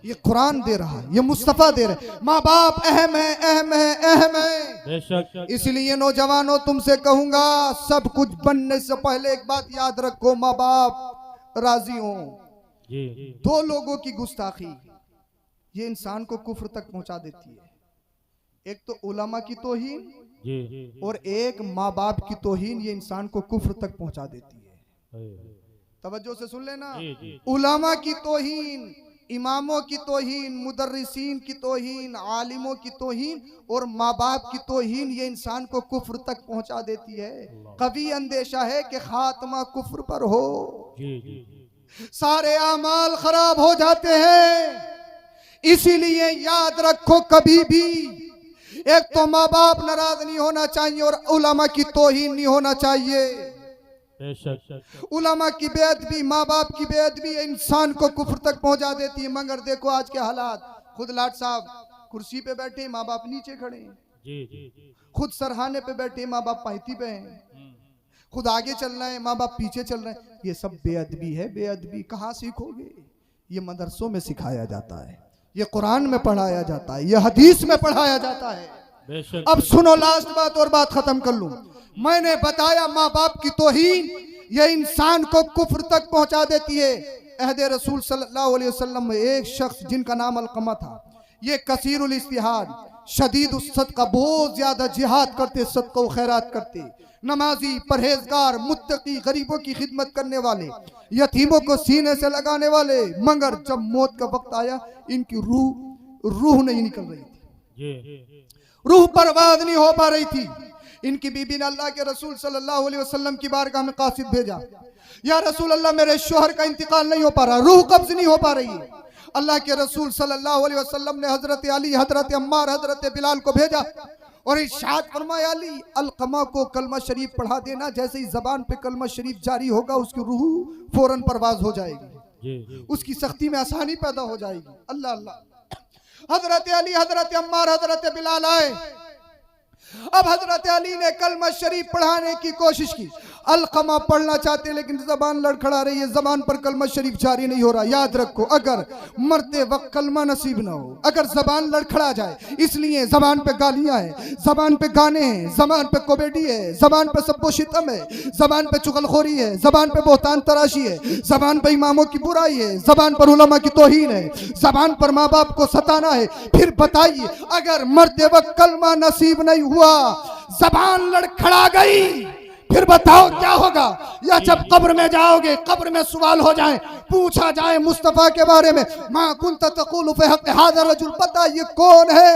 ये कुरान दे रहा है, ये मुस्तफा दे रहे। माँ बाप अहम है, अहम है, अहम है। इसलिए नौजवानों तुमसे कहूंगा सब कुछ बनने से पहले एक बात याद रखो, माँ बाप राजी हो। दो लोगों की गुस्ताखी ये इंसान को कुफ्र तक पहुंचा देती है। एक तो उलमा की तौहीन और एक माँ बाप की तौहीन, ये इंसान को कुफ्र तक पहुंचा देती है। तवज्जो से सुन लेना। उलमा की तौहीन, इमामों की तौहीन, मुदर्रिसीन की तौहीन, आलिमों की तौहीन और माँ बाप की तौहीन, ये इंसान को कुफ्र तक पहुंचा देती है। कभी अंदेशा है कि खात्मा कुफ्र पर हो, सारे आमाल खराब हो जाते हैं। इसीलिए याद रखो कभी भी एक तो माँ बाप नाराज नहीं होना चाहिए और उलमा की तौहीन नहीं होना चाहिए। उलमा की बेअदबी, माँ बाप की बेअदबी इंसान को कुफ्र तक पहुंचा देती है। मगर देखो आज के हालात, खुद लाट साहब कुर्सी पे बैठे, माँ बाप नीचे खड़े हैं। खुद सरहाने पे बैठे, माँ बाप पायती पे हैं। खुद आगे चल रहे हैं, माँ बाप पीछे चल रहे हैं। ये सब बेअदबी है। बेअदबी कहाँ सीखोगे? ये मदरसों में सिखाया जाता है, ये कुरान में पढ़ाया जाता है, ये हदीस में पढ़ाया जाता है। अब सुनो, लास्ट बात और बात खत्म कर लूं। मैंने बताया माँ बाप की तौहीन ये इंसान को कुफ्र तक पहुंचा देती है। अहदे रसूल सल्लल्लाहु अलैहि वसल्लम में एक शख्स जिनका नाम अलकमा था, ये कसीरुल इस्तिहाद, शदीद सदका, बहुत ज्यादा जिहाद करते, सदका व खैरात करते, नमाजी, परहेजगार, मुत्तकी, गरीबों की खिदमत करने वाले, यतीमों को सीने से लगाने वाले। मगर जब मौत का वक्त आया इनकी रूह नहीं निकल रही थी, रूह परवाज नहीं हो पा रही थी। इनकी बीबी ने अल्लाह के रसूल सल्लल्लाहु अलैहि वसल्लम की बारगाह में कासिद भेजा, या रसूल अल्लाह मेरे शोहर का इंतकाल नहीं हो पा रहा, रूह कब्ज नहीं हो पा रही है। अल्लाह के रसूल सल्लल्लाहु अलैहि वसल्लम ने हजरत अली, हजरत अम्मार, हजरत बिलाल को भेजा और इरशाद फरमाया अली अलकमा को कलमा शरीफ पढ़ा देना, जैसे ही जबान पे कलमा शरीफ जारी होगा उसकी रूह फौरन परवाज हो जाएगी, उसकी सख्ती में आसानी पैदा हो जाएगी। अल्लाह अल्लाह। हजरत अली, हजरत अम्मार, हजरत बिलाल आए। अब हजरत अली ने कलमा शरीफ पढ़ाने की कोशिश की। अलकमा पढ़ना चाहते लेकिन जबान लड़खड़ा रही है, जबान पर कलमा शरीफ जारी नहीं हो रहा। याद रखो अगर मरते वक्त कलमा नसीब ना हो, अगर जबान लड़खड़ा जाए, इसलिए जबान पे गालियां हैं, जबान पे गाने हैं, जबान पे कॉमेडी है, जबान पे सब्बो शितम है, जबान पे चुगलखोरी है, जबान पे बोहतान तराशी है, जबान पे इमामों की बुराई है, जबान पर उलमा की तौहीन है, जबान पर माँ बाप को सताना है। फिर बताइए अगर मरते वक्त कलमा नसीब नहीं हुआ, जबान लड़खड़ा गई, फिर बताओ क्या होगा? या जब कब्र में जाओगे, कब्र में सवाल हो जाए, पूछा जाए मुस्तफा के बारे में, मा कुंत तक़ूलु फ़ी हक़्क़ि हाज़ा रजुल, पता ये कौन है?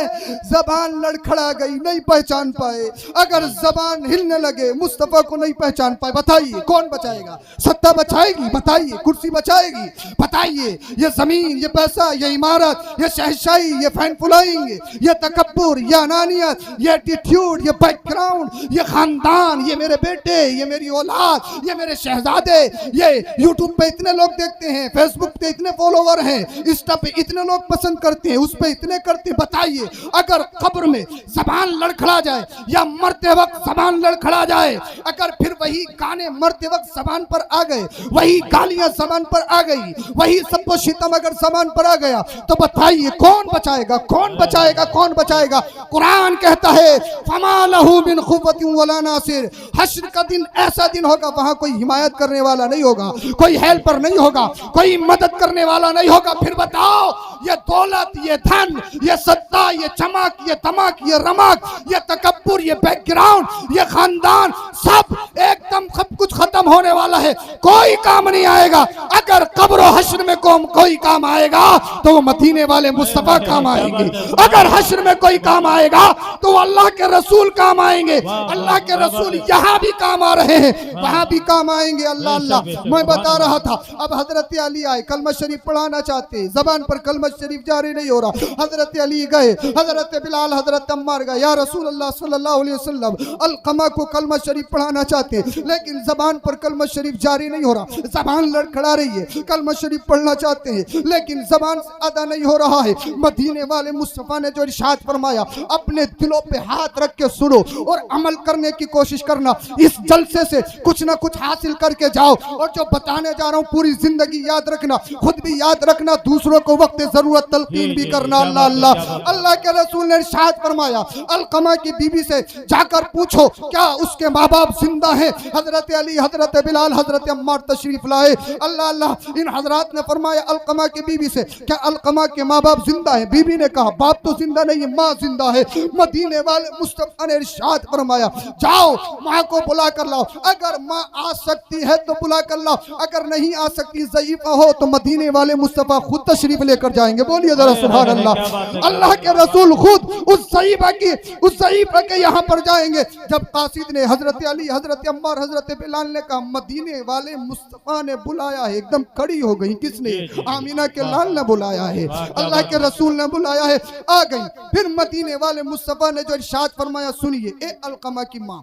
जबान लड़खड़ा गई, नहीं पहचान पाए। अगर जबान हिलने लगे, मुस्तफा को नहीं पहचान पाए, बताइए कौन बचाएगा? सत्ता बचाएगी? बताइए। कुर्सी बचाएगी? बताइए। ये जमीन, ये पैसा, ये इमारत, ये शहंशाही, ये फैन फॉलोइंग, ये तकब्बुर, ये अनानियत, ये एटीट्यूड, ये बैकग्राउंड, ये खानदान, ये मेरे बेटे, ये मेरी औलाद, ये मेरे शहजादे, ये यूट्यूब पे इतने लोग देखते हैं, फेसबुक पे इतने फॉलोवर हैं, इंस्टा पे इतने लोग पसंद करते हैं, उस पे इतने करते हैं। बताइए, अगर कब्र में जबान लड़खड़ा जाए या मरते वक्त जबान लड़खड़ा जाए, अगर फिर वही गाने मरते वक्त जबान पर आ गए, वही गालियां जबान पर आ गई, वही सबको शितम अगर जबान पर आ गया, तो बताइए कौन बचाएगा? कौन बचाएगा? कौन बचाएगा? कुरान कहता है फमा लहू मिन खुव्वतिन वला नासिर, हश्र का दिन ऐसा दिन होगा, वहां कोई हिमायत करने वाला नहीं होगा, कोई हेल्पर नहीं होगा, कोई मदद करने वाला नहीं होगा। फिर बताओ, ये दौलत, ये धन, ये सत्ता, ये चमक, ये तमक, ये रमक, ये तकब्बुर, ये बैकग्राउंड, ये खानदान, सब एकदम सब कुछ खत्म होने वाला है, कोई काम नहीं आएगा। अगर कब्र और हश्र में कोई काम आएगा तो वो मदीने वाले मुस्तफा काम आएंगे। अगर हश्र में कोई काम आएगा तो अल्लाह के रसूल काम आएंगे। अल्लाह के रसूल यहाँ भी काम आ रहे हैं, वहां भी काम आएंगे। अल्लाह अल्लाह, मैं बता रहा था, अब हजरत अली आए, कलमा शरीफ पढ़ाना चाहते, जबान पर कलमा शरीफ जारी नहीं हो रहा। हजरत अली गए, हजरत बिलाल, हजरत अम्मार गए, या रसूल अल्लाह सल्लल्लाहु अलैहि वसल्लम, अलकमा को कलमा शरीफ पढ़ाना चाहते, लेकिन जबान पर कलमा शरीफ जारी नहीं हो रहा, जबान लड़खड़ा रही है, कलमा शरीफ पढ़ना चाहते हैं लेकिन जबान से अदा नहीं हो रहा है। मदीने वाले मुस्तफा ने जो इरशाद फरमाया, अपने दिलों पे हाथ रख के सुनो और अमल करने की कोशिश करना। इस जलसे से कुछ ना कुछ हासिल करके जाओ, और जो बताने जा रहा हूँ पूरी जिंदगी याद रखना, खुद भी याद रखना, दूसरों को वक्त जरूरत तलकीन भी करना। अल्लाह अल्लाह, अल्लाह के रसूल ने इरशाद फरमाया, अलकमा की बीबी से जाकर पूछो क्या उसके माँ बाप जिंदा हैं? हजरत अली, हजरत बिलाल, हजरत अम्मार तशरीफ लाए। अल्लाह अल्लाह, इन हजरात ने फरमाया अलकमा की बीबी से, क्या अलकमा के माँ बाप जिंदा है? बीबी ने कहा बाप तो जिंदा नहीं है, माँ जिंदा है। मदीने वाले मुस्तफा ने इरशाद फरमाया, जाओ माँ को बुला कर लाओ, अगर माँ आ सकती है तो बुला कर लाओ, अगर नहीं आ सकती, ज़ईफ़ा हो, तो मदीने वाले मुस्तफा खुद तशरीफ लेकर जाएंगे। बोलिए जरा सुभान अल्लाह। अल्लाह के रसूल खुद उस ज़ईफ़ा के यहाँ पर जाएंगे। जब कासिद ने, हजरत अली, हजरत अम्मार, हजरत बिलाल ने कहा मदीने वाले मुस्तफा ने बुलाया है, एकदम खड़ी हो गई। किसने? आमीना के लाल ने बुलाया है, अल्लाह के रसूल ने बुलाया है, आ गई। फिर मदीने वाले मुस्तफा ने जो इरशाद फरमाया, सुनिए, ए अलकमा की माँ,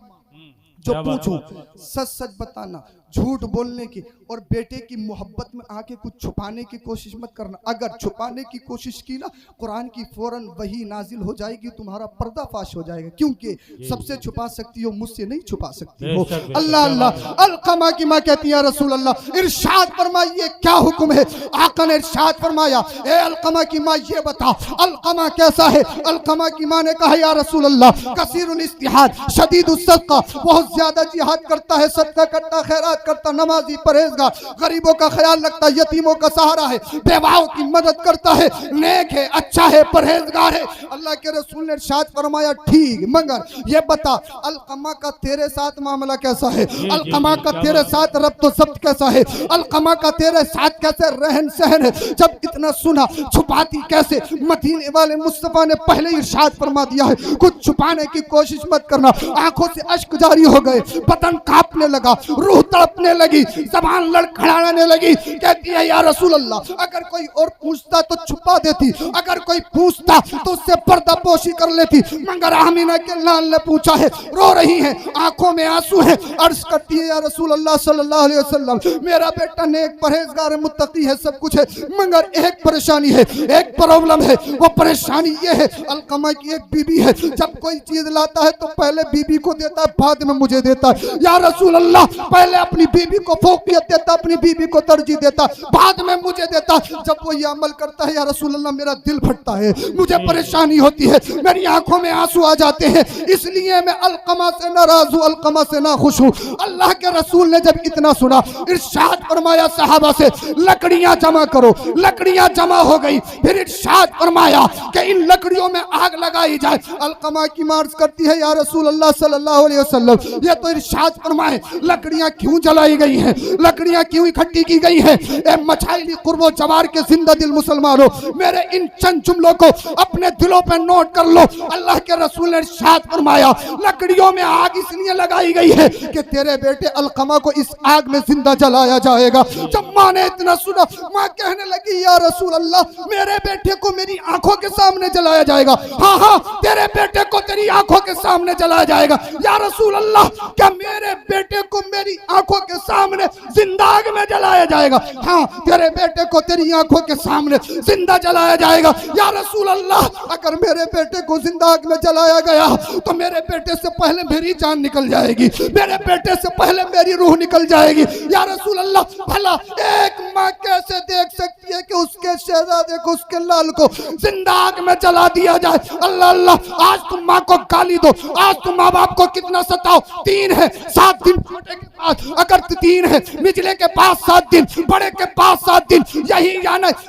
जो पूछो सच सच बताना, झूठ बोलने की और बेटे की मोहब्बत में आके कुछ छुपाने की कोशिश मत करना। अगर छुपाने की कोशिश की ना, कुरान की फौरन वही नाजिल हो जाएगी, तुम्हारा पर्दाफाश हो जाएगा, क्योंकि सबसे छुपा सकती हो, मुझसे नहीं छुपा सकती हो। अल्लाह अल्लाह, अलकमा की माँ कहती है रसूल अल्लाह इरशाद फरमाइए क्या हुक्म है? आका ने इरशाद फरमाया, ए अलकमा की माँ ये बता अलकमा कैसा है? अलकमा की माँ ने कहा, या रसूल अल्लाह कसीरुल इस्तिहाद शदीदुस सदका, बहुत ज्यादा जिहाद करता है, सदका करता, खैरात करता, नमाजी, परहेजगार, गरीबों का ख्याल रखता, यतीमों का सहारा है, बेवाओं की मदद करता है, नेक है, अच्छा है, परहेजगार है। अल्लाह के रसूल ने इरशाद फरमाया, ठीक, मगर ये बता अलकमा का तेरे साथ मामला कैसा है? अलकमा का तेरे साथ रब्त ज़ब्त कैसा है? अलकमा का तेरे साथ कैसे रहन सहन है? जब इतना सुना, छुपाती कैसे? मदीने वाले मुस्तफा ने पहले ही इरशाद फरमा दिया है, कुछ छुपाने की कोशिश मत करना। आंखों से अश्क जारी हो गए, बदन कांपने लगा, रूह तड़पने लगी, जबान लड़खड़ाने लगी। कहती है, या रसूल अल्लाह अगर कोई और पूछता तो छुपा देती, अगर कोई पूछता तो उससे पर्दापोशी कर लेती, मगर आमीना के लाल ने पूछा है, रो रही है, आंखों में आंसू है, अर्ज करती है, या रसूल अल्लाह सल्लल्लाहु अलैहि वसल्लम मेरा बेटा नेक, परहेजगार है, मुत्तकी है, सब कुछ है, मगर एक परेशानी है, एक प्रॉब्लम है। वो परेशानी ये है, अलकमा की एक बीबी है, जब कोई चीज लाता है तो पहले बीबी को देता है, बाद में मुझे देता है। या रसूल अल्लाह पहले अपनी बीवी को फौकियत देता, अपनी बीवी को तरजीह देता, बाद में मुझे देता। जब वो ये अमल करता है या रसूल अल्लाह मेरा दिल फटता है, मुझे परेशानी होती है, मेरी आंखों में आंसू आ जाते हैं। इसलिए मैं अलकमा से नाराज हूँ, अलकमा से ना खुश हूँ। अल्लाह के रसूल ने जब इतना सुना, इरशाद फरमाया सहाबा से लकड़ियां जमा करो। लकड़ियां जमा हो गई। फिर इरशाद फरमाया कि इन लकड़ियों में आग लगाई जाए। अलकमा की मार्ज करती है, या रसूल अल्लाह सल्लल्लाहु अलैहि वसल्लम, ये तो इरशाद फरमाए लकड़ियां क्यों जलाई गई हैं, लकड़ियां क्यों इकट्ठी की गई हैं? ए मछाइली कुर्बो जवार के जिंदा दिल मुसलमानों, मेरे इन चंद जुमलों को अपने दिलों पे नोट कर लो। अल्लाह के रसूल ने इरशाद फरमाया लकड़ियों में आग इसलिए लगाई गई है कि तेरे बेटे अलकमा को इस आग में जिंदा जलाया जाएगा। जब माँ ने इतना सुना, माँ कहने लगी या रसूल अल्लाह मेरे बेटे को मेरी आंखों के सामने जलाया जाएगा। हाँ हाँ, तेरे बेटे को तेरी आंखों के सामने जलाया जाएगा। या रसूल अल्लाह, क्या मेरे बेटे को मेरी आंखों के सामने जिंदा आग में जलाया जाएगा? हाँ, तेरे बेटे को तेरी आंखों के सामने जिंदा जलाया जाएगा। या रसूल अल्लाह, अगर मेरे बेटे को जिंदा आग में जलाया गया तो मेरे बेटे से पहले मेरी जान निकल जाएगी, मेरे बेटे से पहले मेरी रूह निकल जाएगी। या रसूल अल्लाह, भला एक माँ कैसे देख सकती है कि उसके शहजादे को, उसके लाल को जिंदा आग में जला दिया जाए? अल्लाह अल्लाह, आज तुम माँ को गाली दो, आज तुम माँ बाप को कितना सताओ। 3 है 7 दिन छोटे के पास, अगर 3 है निचले के पास 7 दिन, बड़े के पास 7 दिन, यही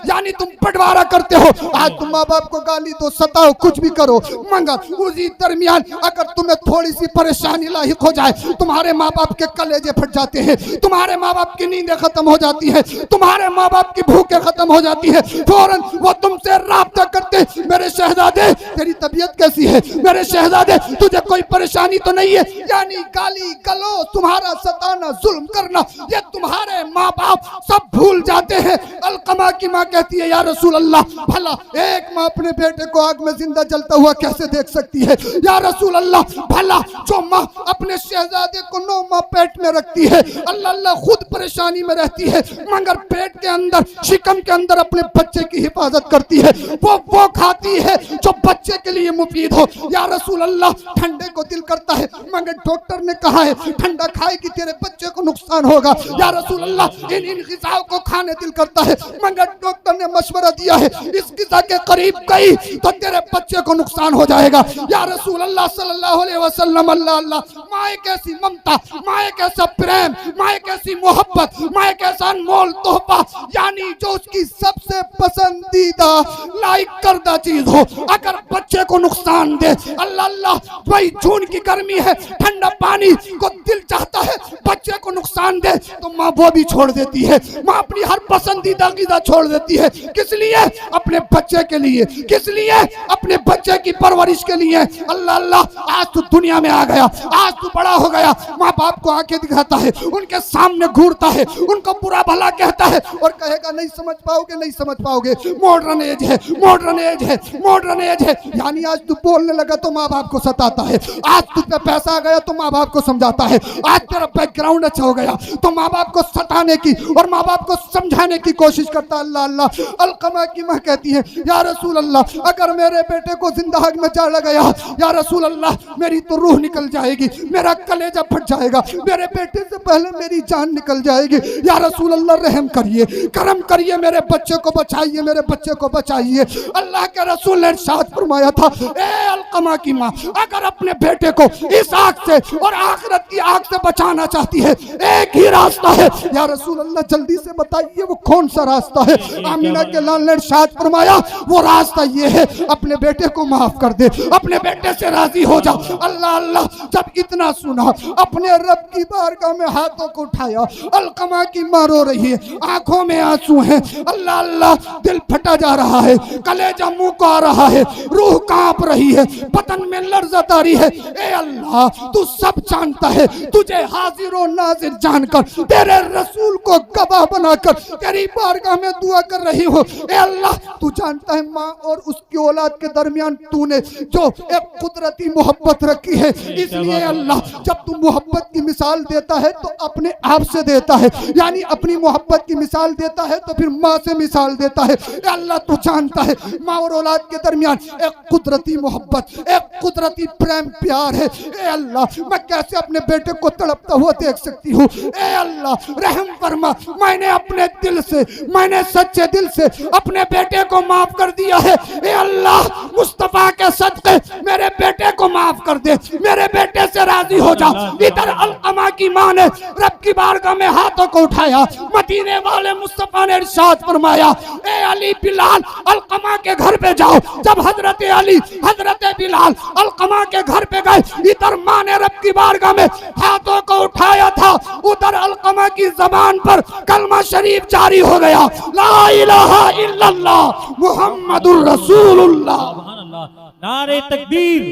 यानी तुम बंटवारा करते हो। आज तुम माँ बाप को गाली दो, सताओ, कुछ भी करो, मगर उसी दरमियान अगर तुम्हें थोड़ी सी परेशानी लाहिक हो जाए, तुम्हारे माँ बाप के कलेजे फट जाते हैं, तुम्हारे माँ बाप की नींदें खत्म हो जाती है, तुम्हारे माँ बाप की भूखें खत्म हो जाती है, फौरन वो तुमसे राब्ता करते, मेरे शहजादे तेरी तबीयत कैसी है, मेरे शहजादे तुझे कोई परेशानी तो नहीं है? यानी गाली गलो, तुम्हारा सताना, जुल्म करना, ये तुम्हारे माँ बाप सब भूल जाते हैं। अलकमा की माँ कहती है या रसूल अल्लाह, भला एक माँ अपने बेटे को आग में जिंदा जलता हुआ कैसे देख सकती है? या रसूल अल्लाह, भला जो माँ अपने शहजादे को 9 माह पेट में रखती है, अल्लाह अल्लाह खुद परेशानी में रहती है, मगर पेट के अंदर, शिकम के अंदर अपने बच्चे की हिफाजत करती है, वो खाती है जो बच्चे के लिए मुफीद हो। या रसूल अल्लाह, ठंडे को दिल करता है, मगर डॉक्टर ने कहा है ठंडा खाएगी तेरे बच्चे को नुकसान होगा। या रसूल अल्लाह, इन ग़िज़ाओं को खाने दिल करता है, मगर डॉक्टर ने मशवरा दिया है इस ग़िज़ा के करीब गई तो तेरे बच्चे को नुकसान हो जाएगा। या रसूल अल्लाह सल्लल्लाहु अलैहि वसल्लम, अल्लाह अल्लाह, माँ एक ऐसी ममता, माँ एक ऐसा प्रेम, माँ एक ऐसी मोहब्बत, माँ एक ऐसा अनमोल तोहफा, यानी जो उसकी सबसे पसंदीदा लाइक करदा चीज हो, अगर बच्चे को नुकसान दे, अल्लाह अल्लाह, भाई जून की गर्मी है, ठंडा पानी को दिल चाहता है, बच्चे को नुकसान दे तो माँ वो भी छोड़ देती है, माँ अपनी हर पसंदीदा ग़िज़ा छोड़ देती है। किस लिए? अपने बच्चे के लिए। किस लिए? अपने बच्चे की परवरिश के लिए। अल्लाह अल्लाह, आज तू दुनिया में आ गया, आज तू बड़ा हो गया, माँ बाप को आंखें दिखाता है, उनके सामने घूरता है, उनको बुरा भला कहता है और कहेगा नहीं समझ पाओगे, नहीं समझ पाओगे, मॉडर्न एज है, मॉडर्न एज है, मॉडर्न एज है। यानी आज तू बोलने लगा तो माँ बाप को सताता है, आज तुझ पे पैसा आ गया तो माँ बाप को समझाता है, आज तेरा बैकग्राउंड अच्छा हो गया तो माँ बाप को सताने की और माँ बाप को समझाने की कोशिश करता। अल्लाह अल्लाह, अलकमा की माँ कहती है या रसूल अल्लाह, अगर मेरे बेटे को जिंदा आग में जला गया, या रसूल अल्लाह, मेरी तो रूह निकल जाएगी, मेरा कलेजा फट जाएगा, मेरे बेटे से पहले मेरी जान निकल जाएगी। या रसूल अल्लाह, रहम करिए, करम करिए, मेरे बच्चे को बचाइए, मेरे बच्चे को बचाइए। अल्लाह के रसूल ने इरशाद फरमाया था, ए अलकमा की माँ, अगर अपने बेटे को इस आग से और आखिरत की आग से बचाना चाहती है, एक ही रास्ता है। या रसूल अल्लाह, जल्दी से बताइए वो कौन सा रास्ता है? आमिना के लाल ने इरशाद फरमाया, वो रास्ता ये है, अपने बेटे को माफ कर दे, अपने बेटे से राजी हो जा। अल्लाह अल्लाह, जब इतना सुना, अपने रब की बारगाह में हाथों को उठाया। अलकमा की माँ रो रही है, आंखों में आंसू हैं। अल्लाह अल्लाह, दिल फटा जा रहा है, कलेजा मुंह को आ रहा है, रूह कांप रही है, बदन में लर्ज़त आ रही है। ए अल्लाह, तू सब जानता है, तुझे हाजिर और नाजिर जानकर, तेरे रसूल को गवाह बनाकर तेरी बारगाह में दुआ कर रही हो। ए अल्लाह, तू जानता है माँ और उसकी औलाद के दरमियान तूने जो एक कुदरती मोहब्बत मोहब्बत रखी है। इसलिए अल्लाह जब तू मोहब्बत की मिसाल देता है तो अपने आप से देता है, यानी अपनी मोहब्बत की मिसाल देता है तो फिर माँ से मिसाल देता है। अल्लाह तू जानता है माँ और औलाद के दरमियान एक कुदरती मोहब्बत, एक कुदरती प्रेम प्यार है। ए अल्लाह मैं कैसे अपने बेटे को तड़पता हुआ देख सकती हूँ। ए अल्लाह रहम फरमा, मैंने अपने दिल से, मैंने सच्चे दिल से अपने बेटे को माफ कर दिया है। ए अल्लाह मुस्तफा के सदके मेरे बेटे को माफ कर दे, मेरे बेटे से राजी हो जा। इधर अलकमा की माँ ने रब की बारगाह में हाथों को उठाया, मदीने वाले मुस्तफा ने इरशाद फरमाया, ए अली बिलाल अलकमा के घर पे जाओ। जब हजरत अली हजरत बिलाल अलकमा के घर पे गए, इधर माँ ने रब की बारगाह में हाथों को उठाया था, उधर अलकमा की जबान पर कलमा शरीफ जारी हो गया, ला इलाहा इल्लल्लाह मुहम्मदुर रसूलुल्लाह। सुभान अल्लाह। नारे तकबीर,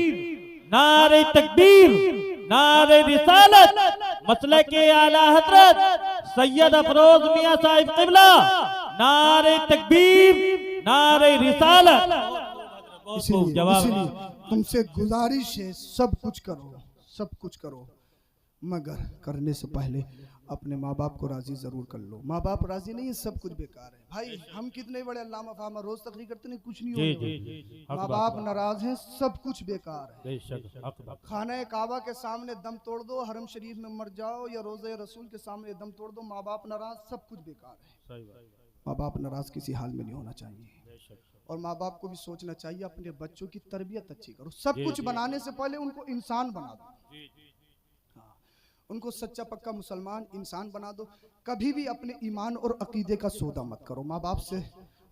नारे तकबीर, नारे रिसालत, मसले के आला हजरत सैयद अफरोज मियां साहिब किबला। नारे तकबीर, नारे रिसालत। इसीलिए तुमसे गुजारिश है, सब कुछ करो, सब कुछ करो, मगर करने से पहले अपने माँ बाप को राजी जरूर कर लो। माँ बाप राजी नहीं है सब कुछ बेकार है। भाई हम कितने बड़े अल्लामा फामा रोज तकरीर करते नहीं, कुछ नहीं होगा। माँ बाप नाराज हैं, सब कुछ बेकार है। खाना काबा के सामने दम तोड़ दो, हरम शरीफ में मर जाओ, या रोज़े रसूल के सामने दम तोड़ दो, माँ बाप नाराज, सब कुछ बेकार है। माँ बाप नाराज किसी हाल में नहीं होना चाहिए। और माँ बाप को भी सोचना चाहिए अपने बच्चों की तरबियत अच्छी करो। सब कुछ बनाने से पहले उनको इंसान बना दो, उनको सच्चा पक्का मुसलमान इंसान बना दो। कभी भी अपने ईमान और अकीदे का सौदा मत करो। माँ बाप से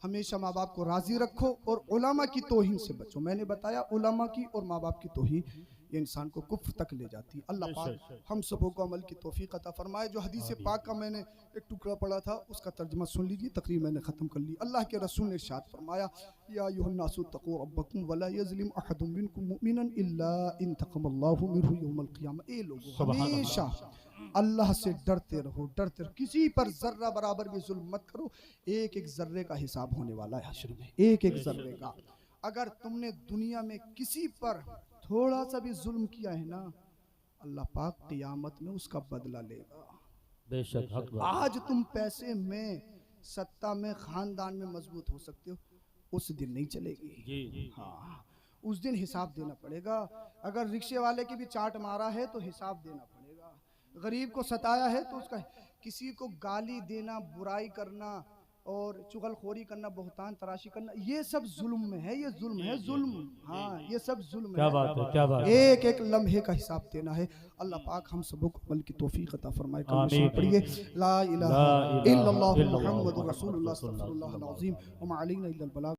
हमेशा माँ बाप को राजी रखो और उलमा की तौहीन से बचो। मैंने बताया उलमा की और माँ बाप की तौहीन ये इंसान को कुफ्र तक ले जाती है। अल्लाह पाक हम सबों को अमल की तौफीक अता फरमाए। जो हदीस पाक का मैंने एक टुकड़ा पढ़ा था उसका तर्जुमा सुन लीजिए, तकरीर मैंने ख़त्म कर ली। अल्लाह के रसूल ने इरशाद फरमाया, या अय्युहन्नासु तक़ू रब्बकुम वला यज़लिम अहदुम मिनकुम मुमिनन इल्ला इन तक़मल्लाहु मिनहु यौमल क़ियामह। ए लोगों हमेशा अल्लाह से डरते रहो, डरते रहो, किसी पर जर्रा बराबर भी जुल्म मत करो। एक एक जर्रे का हिसाब होने वाला है हश्र में, एक एक जर्रे का। अगर तुमने दुनिया में किसी पर थोड़ा सा भी जुल्म किया है ना, अल्लाह पाक क़ियामत में उसका बदला लेगा। बेशक आज तुम पैसे में, सत्ता में, खानदान में मजबूत हो सकते हो, उस दिन नहीं चलेगी। हाँ, उस दिन हिसाब देना पड़ेगा। अगर रिक्शे वाले की भी चाट मारा है तो हिसाब देना पड़ेगा। गरीब को सताया है तो उसका, किसी को गाली देना, बुराई करना और चुगलखोरी करना, बहुतान तराशी करना, ये सब जुल्म में है। ये जुल्म है, जुल्म। हाँ, ये सब जुल्म क्या है। बात है, क्या बात है। एक एक लम्हे का हिसाब देना है। अल्लाह पाक हम सबको अमल की तौफीक अता फरमाए। आमीन। पढ़िए ला इलाहा इल्लल्लाह मुहम्मदुर रसूलुल्लाह सल्लल्लाहु अलैहि वसल्लम व मा अलैना इल्लल बलाग।